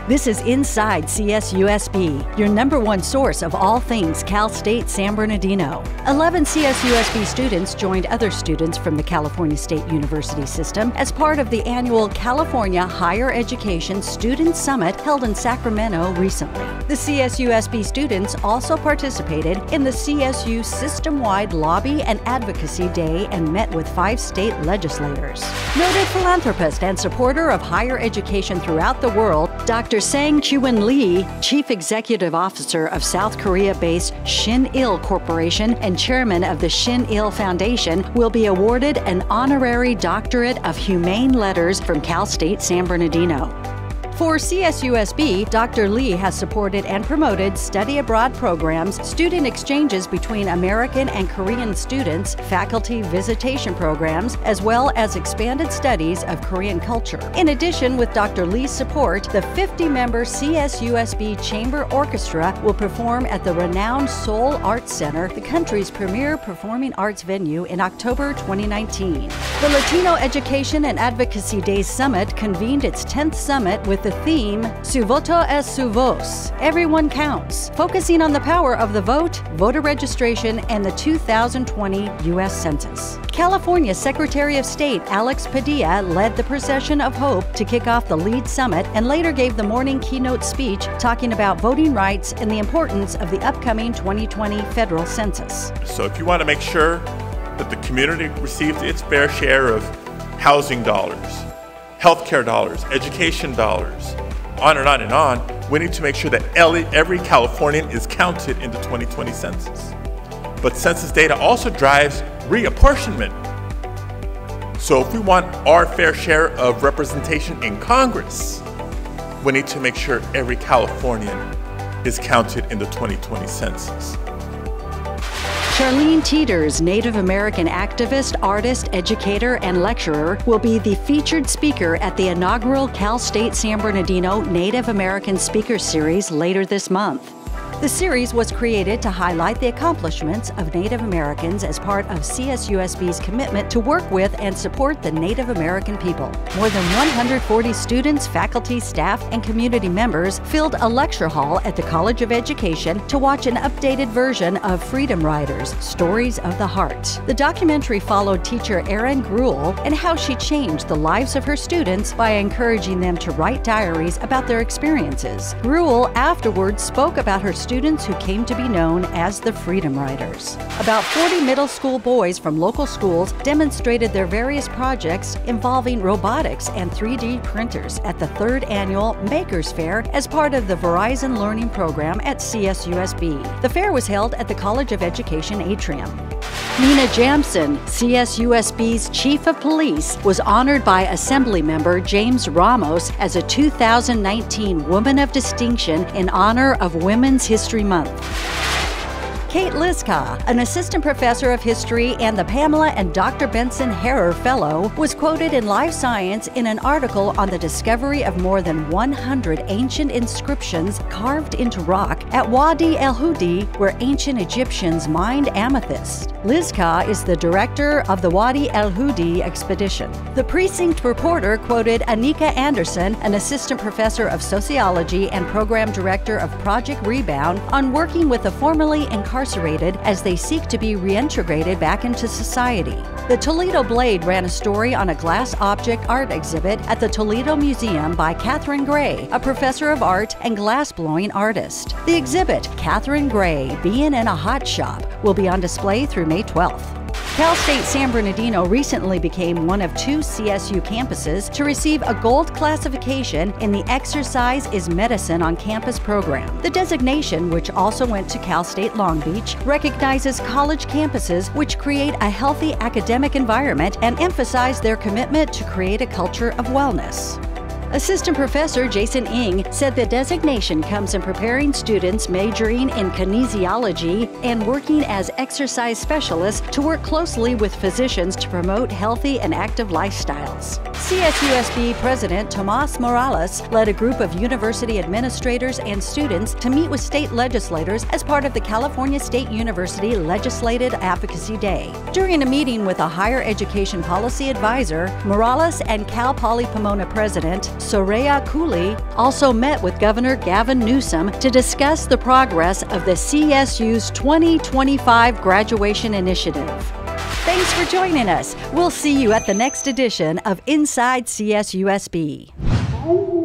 This is Inside CSUSB, your #1 source of all things Cal State San Bernardino. 11 CSUSB students joined other students from the California State University system as part of the annual California Higher Education Student Summit held in Sacramento recently. The CSUSB students also participated in the CSU system-wide Lobby and Advocacy Day and met with 5 state legislators. Noted philanthropist and supporter of higher education throughout the world, Dr. Sang Kyun Lee, Chief Executive Officer of South Korea-based Shin Il Corporation and Chairman of the Shin Il Foundation, will be awarded an honorary doctorate of humane letters from Cal State San Bernardino. For CSUSB, Dr. Lee has supported and promoted study abroad programs, student exchanges between American and Korean students, faculty visitation programs, as well as expanded studies of Korean culture. In addition, with Dr. Lee's support, the 50-member CSUSB Chamber Orchestra will perform at the renowned Seoul Arts Center, the country's premier performing arts venue, in October 2019. The Latino Education and Advocacy Days Summit convened its 10th summit with the theme, Su voto es su voz, everyone counts, focusing on the power of the vote, voter registration, and the 2020 U.S. Census. California Secretary of State Alex Padilla led the procession of hope to kick off the LEAD Summit and later gave the morning keynote speech talking about voting rights and the importance of the upcoming 2020 federal census. So if you want to make sure that the community receives its fair share of housing dollars, healthcare dollars, education dollars, on and on and on, we need to make sure that every Californian is counted in the 2020 census. But census data also drives reapportionment. So if we want our fair share of representation in Congress, we need to make sure every Californian is counted in the 2020 census. Charlene Teeters, Native American activist, artist, educator, and lecturer, will be the featured speaker at the inaugural Cal State San Bernardino Native American Speaker Series later this month. The series was created to highlight the accomplishments of Native Americans as part of CSUSB's commitment to work with and support the Native American people. More than 140 students, faculty, staff, and community members filled a lecture hall at the College of Education to watch an updated version of Freedom Riders, Stories of the Heart. The documentary followed teacher Erin Gruel and how she changed the lives of her students by encouraging them to write diaries about their experiences. Gruel afterwards spoke about her students who came to be known as the Freedom Riders. About 40 middle school boys from local schools demonstrated their various projects involving robotics and 3D printers at the 3rd annual Makers Fair as part of the VERIZON learning program at CSUSB. The fair was held at the College of Education atrium. Nina Jamson, CSUSB's Chief of Police, was honored by Assemblymember James Ramos as a 2019 Woman of Distinction in honor of Women's History Month. Kate Liska, an assistant professor of history and the Pamela and Dr. Benson Harrer Fellow, was quoted in Life Science in an article on the discovery of more than 100 ancient inscriptions carved into rock at Wadi El Hudi, where ancient Egyptians mined amethyst. Liska is the director of the Wadi El Hudi expedition. The precinct reporter quoted Anika Anderson, an assistant professor of sociology and program director of Project Rebound, on working with the formerly incarcerated as they seek to be reintegrated back into society. The Toledo Blade ran a story on a glass object art exhibit at the Toledo Museum by Catherine Gray, a professor of art and glass-blowing artist. The exhibit, Catherine Gray, Being in a Hot Shop, will be on display through May 12th. Cal State San Bernardino recently became one of 2 CSU campuses to receive a gold classification in the Exercise is Medicine on Campus program. The designation, which also went to Cal State Long Beach, recognizes college campuses which create a healthy academic environment and emphasize their commitment to create a culture of wellness. Assistant Professor Jason Ng said the designation comes in preparing students majoring in kinesiology and working as exercise specialists to work closely with physicians to promote healthy and active lifestyles. CSUSB President Tomas Morales led a group of university administrators and students to meet with state legislators as part of the California State University Legislative Advocacy Day. During a meeting with a higher education policy advisor, Morales and Cal Poly Pomona President Soraya Cooley, also met with Governor Gavin Newsom to discuss the progress of the CSU's 2025 graduation initiative. Thanks for joining us. We'll see you at the next edition of Inside CSUSB.